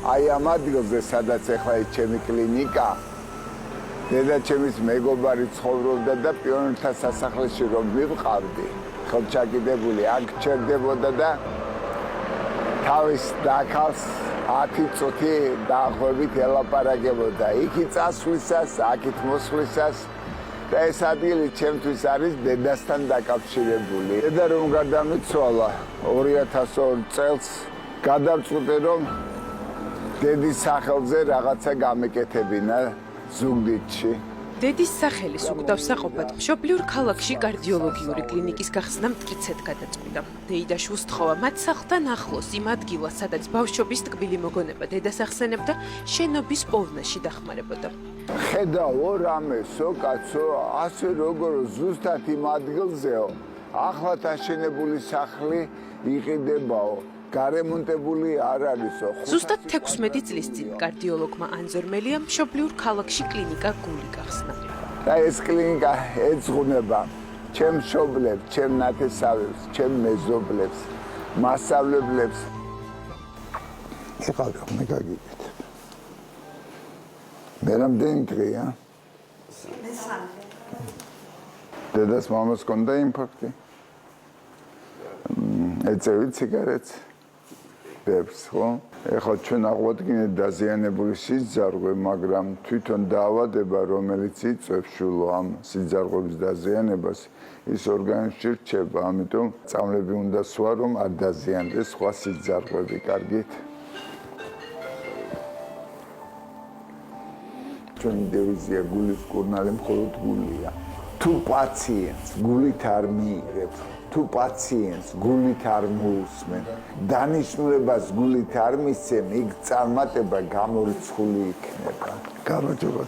აი ამ ადგილზე, სადაც ახლა ჩემი კლინიკა, დედაჩემის მეგობარი ცხოვრობდა და პიონერთა სასახლეში რომ მივყავდი, ხელჩაკიდებული აქ ჩერდებოდა და თავის დაქალს 10 წუთი დაახლოებით ელაპარაკებოდა. იქით წასვლისას, აქით მოსვლისას და ეს ადგილი ჩემთვის არის დედასთან დაკავშირებული. დედა რომ გადამიცვალა 2002 წელს, გადავწყვიტე რომ დედის სახელზე რაღაცა გამეკეთებინა ზუგდიდში. დედის სახელის უგდავსაყოფად მშობლიურ ქალაქში კარდიოლოგიური კლინიკის გახსნა მტკიცედ გადაწყვიტა. დეიდაშვილს თხოვა მათ სახლთან ახლოს იმ ადგილას, სადაც ბავშვობის ტკბილი მოგონება დედას ახსენებდა, შენობის პოვნაში დახმარებოდა. ხედავო რამესო, კაცო, ასე როგორ ზუსტად იმ ადგილზეო, ახლად აშენებული სახლი იყიდებაო. გარემონტებული არ არისო. ზუსტად 16 წლის წინ კარდიოლოგმა ანზორმელია მშობლიურ ქალაქში კლინიკა გული გახსნა. და ეს კლინიკა ეძღვნება ჩემ მშობლებს, ჩემ ნათესავებს, ჩემ მეზობლებს, მასწავლებლებს. იყავი, მე გაგიგეთ. მე რამდენი დღეა? მესამე. დედას მამას ჰქონდა ინფარქტი? ეწევი ციგარეტს? ბებს, ხო? ეხლა ჩვენ აღვადგინეთ დაზიანებული სიძარღვე, მაგრამ თვითონ დაავადება, რომელიც იწვევს შულო ამ სიძარღვების დაზიანებას, ის ორგანიზმში რჩება, ამიტომ წამლები უნდა სვა, რომ არ დაზიანდეს სხვა სიძარღვები, კარგით? ჩვენი დევიზია გულის კურნალი მხოლოდ გულია. თუ პაციენტს გულით არ მიიღებს, თუ პაციენტს გულით არ მოусმენ, დანიშნულებას გულით არ მისცემ, იქ წარმატება გამორიცხული იქნება. გამარჯობა.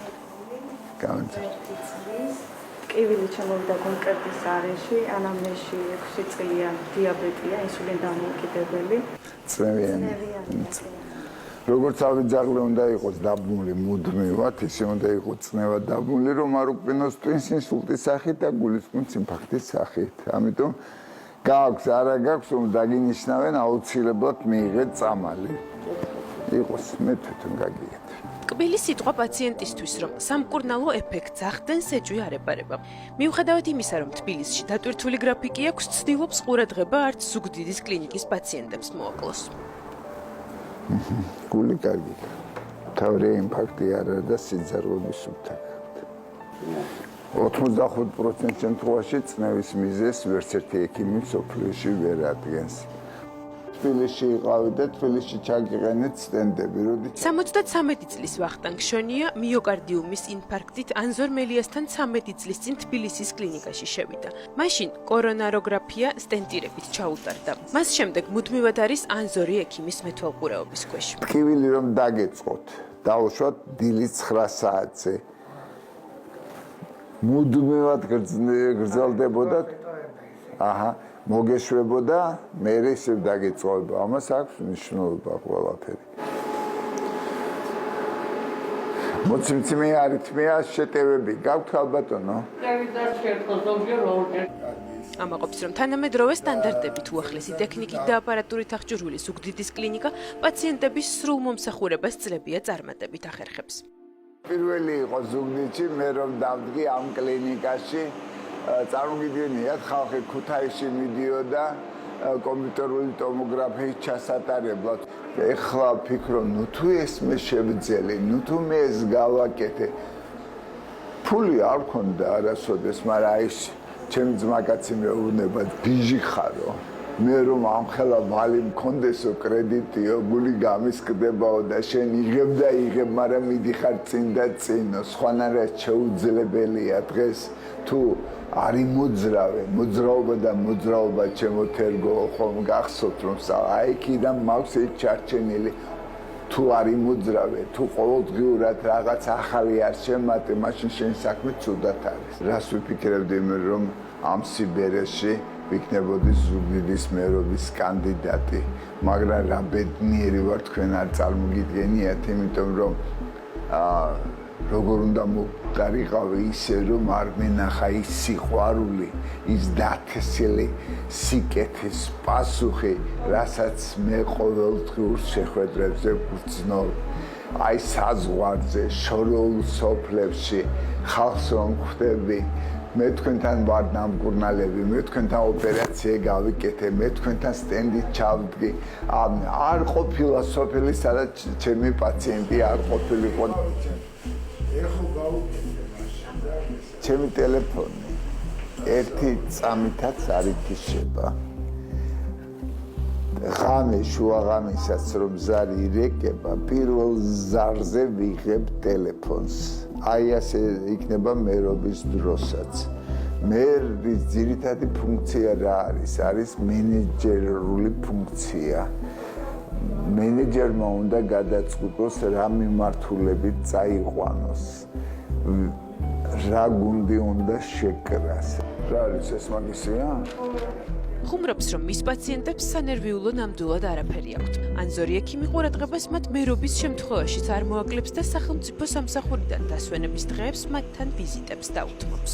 ტკივილი ჩამოვიდა კონკრეტის არეში, ანამნეზში 6 წლია დიაბეტია, ინსულინ დამოუკიდებელი. წნევიანი. როგორც ავიძაღლე უნდა იყოს დაბმული მუდმივად, ისე უნდა იყოს წნევა დაბმული, რომ არ უკბინოს ტვინს ინსულტის სახით და გულისყუნც ინფარქტის სახით. ამიტომ გააქვს, არა გაქვს, რომ დაგინიშნავენ, აუცილებლად მიიღეთ წამალი. იყოს, მე თვითონ გაგიგეთ. ტკბილი სიტყვა პაციენტისთვის, რომ სამკურნალო ეფექტს ახდენს, ეჭვი არ ეპარება. მიუხედავად იმისა, რომ თბილისში დატვირთული გრაფიკი აქვს, ცდილობს ყურადღება არც ზუგდიდის კლინიკის პაციენტებს მოაკლოს. გული კარგი. თავი ინფარქტი არა და სიძარღვების უთაკავთ. 85% შემთხვევაში წნევის მიზეზს ვერც ერთი ექიმი მსოფლიოში ვერ ადგენს. თბილისში იყავი და თბილისში ჩაგიყენეთ სტენდები, როდესაც 73 წლის ვახტანგ შონია მიოკარდიუმის ინფარქტით ანზორმელიასთან 13 წლის წინ თბილისის კლინიკაში შევიდა. მაშინ კორონაროგრაფია სტენტირებით ჩაუტარდა. მას შემდეგ მუდმივად არის ანზორი ექიმის მეთვალყურეობის ქვეშ. ტკივილი რომ დაგეწყოთ, დავუშვათ დილის 9 საათზე. მუდმივად გრძელდებოდა. აჰა, მოგეშვებოდა, მე ისევ დაგეწყობა. ამას აქვს მნიშვნელობა ყველაფერი. მოცემცემი არითმია შეტევები გაქვთ ალბათონო? ამაყობს, რომ თანამედროვე სტანდარტებით უახლესი ტექნიკით და აპარატურით აღჭურვილი ზუგდიდის კლინიკა პაციენტების სრულ მომსახურებას წლებია წარმატებით ახერხებს. პირველი იყო ზუგდიდში, მე რომ დავდგი ამ კლინიკაში, წარმოგიდგენიათ, ხალხი ქუთაისში მიდიოდა კომპიუტერული ტომოგრაფიის ჩასატარებლად. ეხლა ფიქრობ, ნუ თუ ეს მე შევძელი, ნუ თუ მე ეს გავაკეთე. ფული არ მქონდა არასოდეს, მაგრამ აი ჩემი ძმაკაცი მეუბნება, ბიჟი ხარო. მე რომ ამხელა ვალი მქონდესო, კრედიტიო, გული გამისკდებაო და შენ იღებ და იღებ, მაგრამ მიდიხარ წინ და წინო. სხვანაირად შეუძლებელია დღეს თუ არის მოძრაობა და მოძრაობა ჩემო თერგო, ხომ გახსოვთ რომ აი კიდამ მაქვს ეს ჩარჩენილი. თუ არის მოძრავე, თუ ყოველდღიურად რაღაც ახალი არ შემატე, მაშინ შენ საქმე ცუდად არის. რას ვიფიქრებდი მე რომ ამ სიბერეში ვიქნებოდი ზუგდიდის მერობის კანდიდატი, მაგრამ რა ბედნიერი ვარ თქვენ არ წარმოგიდგენიათ, იმიტომ რომ როგორ უნდა მოგარიყავი ისე რომ არ მენახა ის სიყვარული, ის დათესილი სიკეთის პასუხი, რასაც მე ყოველდღიურ შეხვედრებზე ვგრძნობ. აი საზღვარზე, შორეულ სოფლებში ხალხს რომ ხვდები, მე თქვენთან ვარ ნამკურნალები, მე თქვენთან ოპერაცია გავიკეთე, მე თქვენთან სტენდით ჩავდგი. არ ყოფილა სოფელი, სადაც ჩემი პაციენტი არ ყოფილიყო. ეხო გავუკეთე მაშინ და ჩემი ტელეფონი ერთი წამითაც არ ითიშება. ღამე შუა ღამესაც რომ ზარი ირეკება, პირველ ზარზე ვიღებ ტელეფონს. აი ასე იქნება მერობის დროსაც. მერის ძირითადი ფუნქცია რა არის? არის მენეჯერული ფუნქცია. მენეჯერმა უნდა გადაწყვიტოს რა მიმართულებით წაიყვანოს. რა გუნდი უნდა შეკრას. რა არის ეს მაგისია? ხუმრობს, რომ მის პაციენტებს სანერვიულო ნამდვილად არაფერი აქვთ. ანზორი ექიმი ყურადღებას მათ მერობის შემთხვევაშიც არ მოაკლებს და სახელმწიფო სამსახურიდან დასვენების დღეებს მათთან ვიზიტებს დაუთმობს.